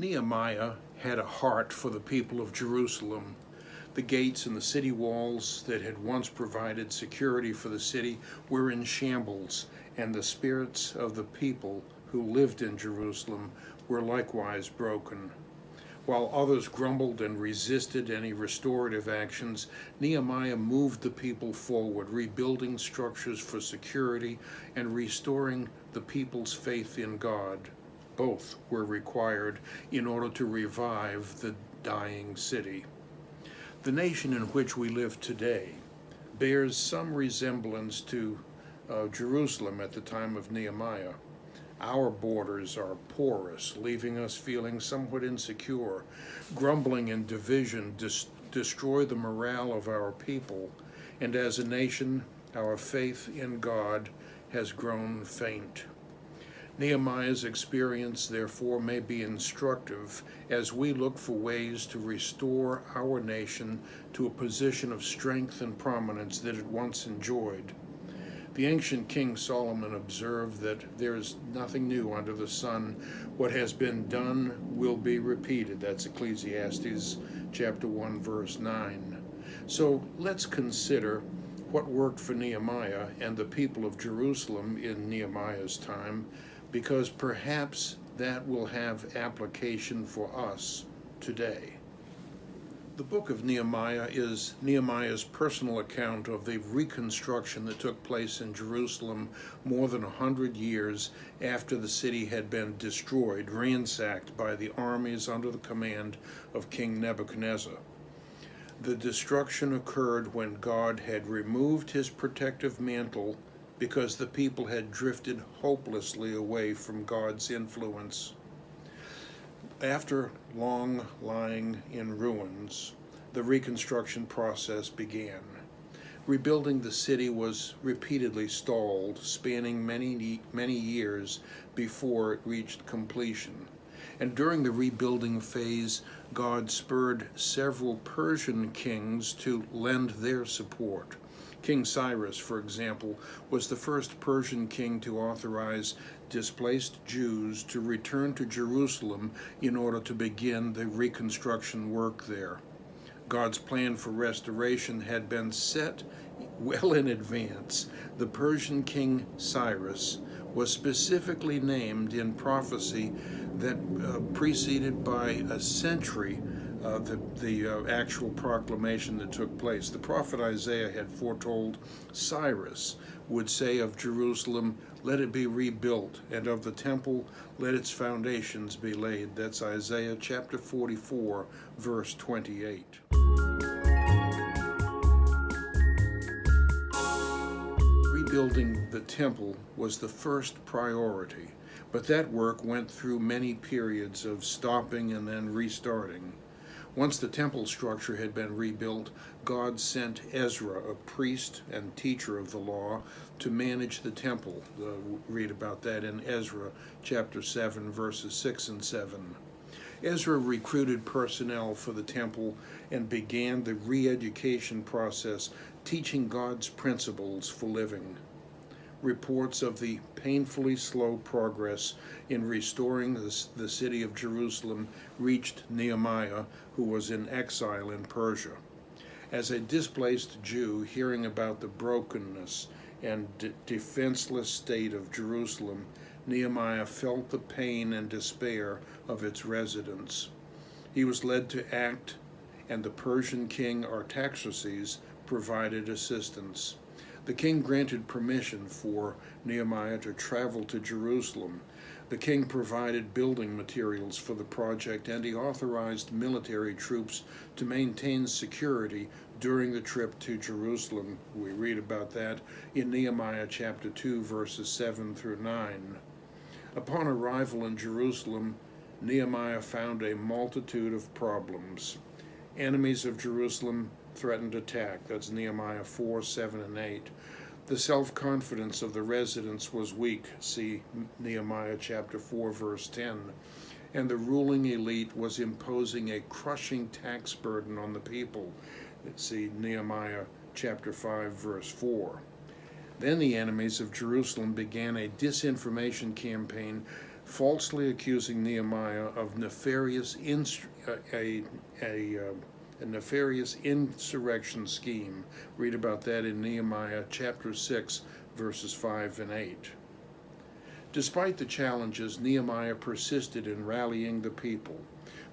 Nehemiah had a heart for the people of Jerusalem. The gates and the city walls that had once provided security for the city were in shambles, and the spirits of the people who lived in Jerusalem were likewise broken. While others grumbled and resisted any restorative actions, Nehemiah moved the people forward, rebuilding structures for security and restoring the people's faith in God. Both were required in order to revive the dying city. The nation in which we live today bears some resemblance to Jerusalem at the time of Nehemiah. Our borders are porous, leaving us feeling somewhat insecure. Grumbling and division destroy the morale of our people, and as a nation, our faith in God has grown faint. Nehemiah's experience, therefore, may be instructive as we look for ways to restore our nation to a position of strength and prominence that it once enjoyed. The ancient King Solomon observed that there is nothing new under the sun. What has been done will be repeated. That's Ecclesiastes chapter 1, verse 9. So let's consider what worked for Nehemiah and the people of Jerusalem in Nehemiah's time, because perhaps that will have application for us today. The book of Nehemiah is Nehemiah's personal account of the reconstruction that took place in Jerusalem more than 100 years after the city had been destroyed, ransacked by the armies under the command of King Nebuchadnezzar. The destruction occurred when God had removed his protective mantle because the people had drifted hopelessly away from God's influence. After long lying in ruins, the reconstruction process began. Rebuilding the city was repeatedly stalled, spanning many years before it reached completion. And during the rebuilding phase, God spurred several Persian kings to lend their support. King Cyrus, for example, was the first Persian king to authorize displaced Jews to return to Jerusalem in order to begin the reconstruction work there. God's plan for restoration had been set well in advance. The Persian king Cyrus was specifically named in prophecy that preceded by a century the actual proclamation that took place. The prophet Isaiah had foretold Cyrus would say of Jerusalem, "Let it be rebuilt," and of the temple, "Let its foundations be laid." That's Isaiah chapter 44, verse 28. Rebuilding the temple was the first priority, but that work went through many periods of stopping and then restarting. Once the temple structure had been rebuilt, God sent Ezra, a priest and teacher of the law, to manage the temple. Read about that in Ezra chapter 7, verses 6 and 7. Ezra recruited personnel for the temple and began the re-education process, teaching God's principles for living. Reports of the painfully slow progress in restoring the city of Jerusalem reached Nehemiah, who was in exile in Persia. As a displaced Jew, hearing about the brokenness and defenseless state of Jerusalem, Nehemiah felt the pain and despair of its residents. He was led to act, and the Persian king Artaxerxes provided assistance. The king granted permission for Nehemiah to travel to Jerusalem. The king provided building materials for the project, and he authorized military troops to maintain security during the trip to Jerusalem. We read about that in Nehemiah chapter 2, verses 7 through 9. Upon arrival in Jerusalem, Nehemiah found a multitude of problems. Enemies of Jerusalem threatened attack. That's Nehemiah 4, 7, and 8. The self-confidence of the residents was weak. See Nehemiah chapter 4, verse 10. And the ruling elite was imposing a crushing tax burden on the people. See Nehemiah chapter 5, verse 4. Then the enemies of Jerusalem began a disinformation campaign falsely accusing Nehemiah of a nefarious insurrection scheme. Read about that in Nehemiah chapter 6, verses 5 and 8. Despite the challenges, Nehemiah persisted in rallying the people.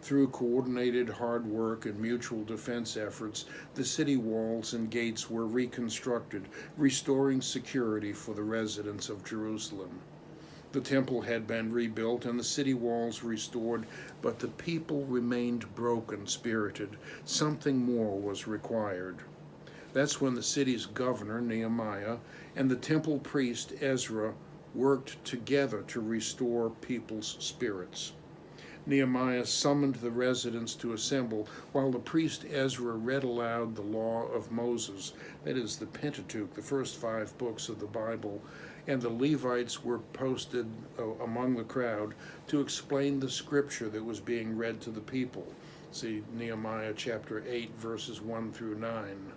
Through coordinated hard work and mutual defense efforts, the city walls and gates were reconstructed, restoring security for the residents of Jerusalem. The temple had been rebuilt and the city walls restored, but the people remained broken-spirited. Something more was required. That's when the city's governor, Nehemiah, and the temple priest, Ezra, worked together to restore people's spirits. Nehemiah summoned the residents to assemble while the priest Ezra read aloud the law of Moses, that is the Pentateuch, the first 5 books of the Bible, and the Levites were posted among the crowd to explain the scripture that was being read to the people. See Nehemiah chapter 8, verses 1 through 9.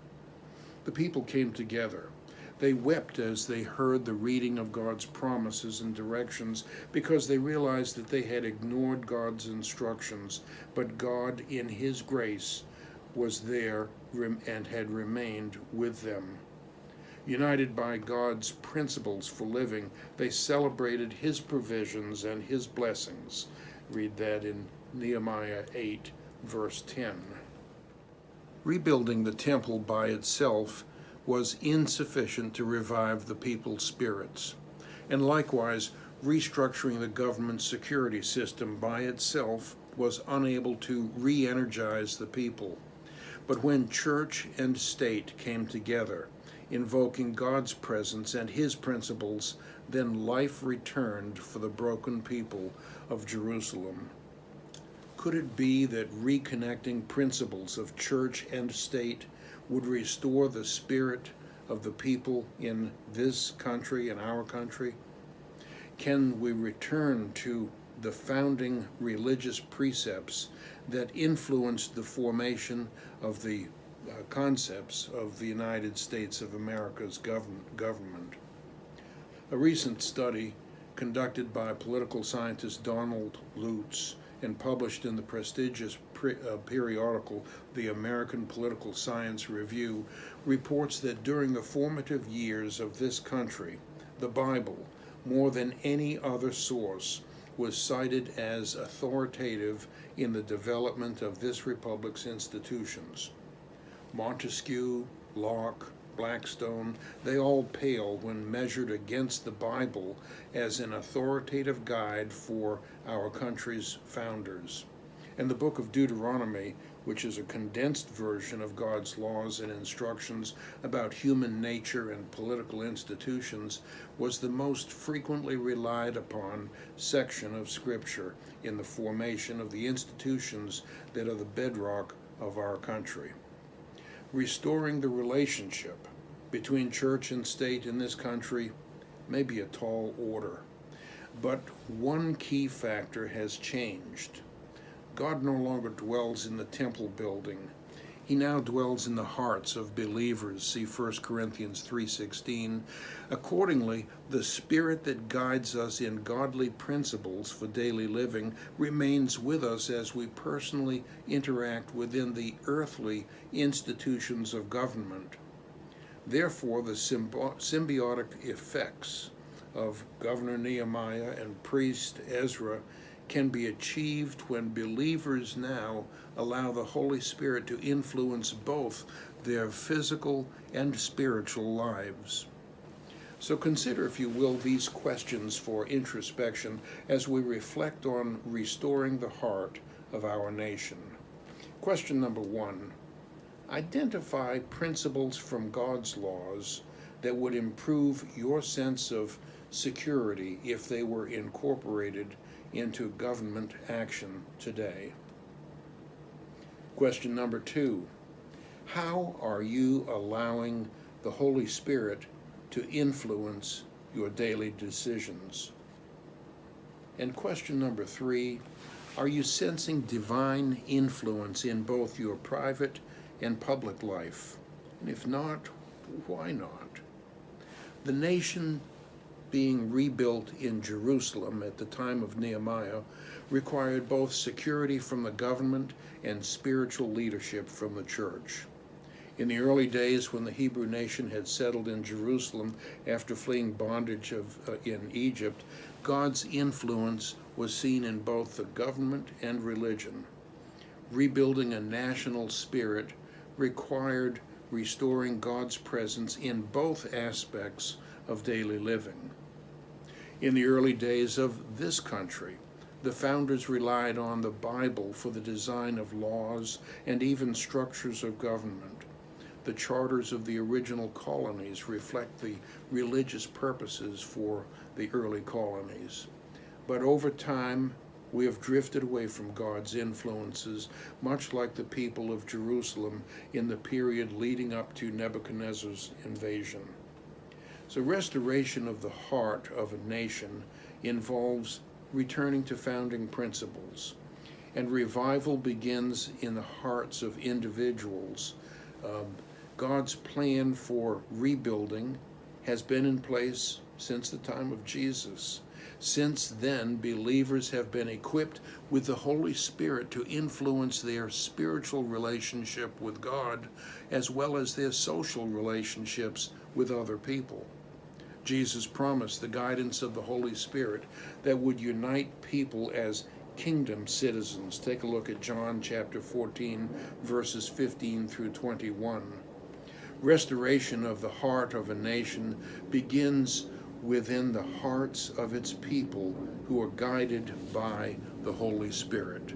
The people came together. They wept as they heard the reading of God's promises and directions because they realized that they had ignored God's instructions, but God, in His grace, was there and had remained with them. United by God's principles for living, they celebrated His provisions and His blessings. Read that in Nehemiah 8, verse 10. Rebuilding the temple by itself was insufficient to revive the people's spirits, and likewise, restructuring the government security system by itself was unable to re-energize the people. But when church and state came together, invoking God's presence and His principles, then life returned for the broken people of Jerusalem. Could it be that reconnecting principles of church and state would restore the spirit of the people in this country, in our country? Can we return to the founding religious precepts that influenced the formation of the concepts of the United States of America's government? A recent study conducted by political scientist Donald Lutz and published in the prestigious periodical The American Political Science Review reports that during the formative years of this country, the Bible, more than any other source, was cited as authoritative in the development of this republic's institutions. Montesquieu, Locke, Blackstone, they all pale when measured against the Bible as an authoritative guide for our country's founders. And the book of Deuteronomy, which is a condensed version of God's laws and instructions about human nature and political institutions, was the most frequently relied upon section of Scripture in the formation of the institutions that are the bedrock of our country. Restoring the relationship between church and state in this country may be a tall order, but one key factor has changed. God no longer dwells in the temple building. He now dwells in the hearts of believers. See 1 Corinthians 3:16. Accordingly, the Spirit that guides us in godly principles for daily living remains with us as we personally interact within the earthly institutions of government. Therefore, the symbiotic effects of Governor Nehemiah and priest Ezra can be achieved when believers now allow the Holy Spirit to influence both their physical and spiritual lives. So consider, if you will, these questions for introspection as we reflect on restoring the heart of our nation. Question number 1. Identify principles from God's laws that would improve your sense of security if they were incorporated into government action today. Question number 2. How are you allowing the Holy Spirit to influence your daily decisions? And question number 3, are you sensing divine influence in both your private and public life? And if not, why not? The nation being rebuilt in Jerusalem at the time of Nehemiah required both security from the government and spiritual leadership from the church. In the early days, when the Hebrew nation had settled in Jerusalem after fleeing bondage in Egypt, God's influence was seen in both the government and religion. Rebuilding a national spirit required restoring God's presence in both aspects of daily living. In the early days of this country, the founders relied on the Bible for the design of laws and even structures of government. The charters of the original colonies reflect the religious purposes for the early colonies. But over time, we have drifted away from God's influences, much like the people of Jerusalem in the period leading up to Nebuchadnezzar's invasion. So restoration of the heart of a nation involves returning to founding principles, and revival begins in the hearts of individuals. God's plan for rebuilding has been in place since the time of Jesus. Since then, believers have been equipped with the Holy Spirit to influence their spiritual relationship with God, as well as their social relationships with other people. Jesus promised the guidance of the Holy Spirit that would unite people as kingdom citizens. Take a look at John chapter 14, verses 15 through 21. Restoration of the heart of a nation begins within the hearts of its people who are guided by the Holy Spirit.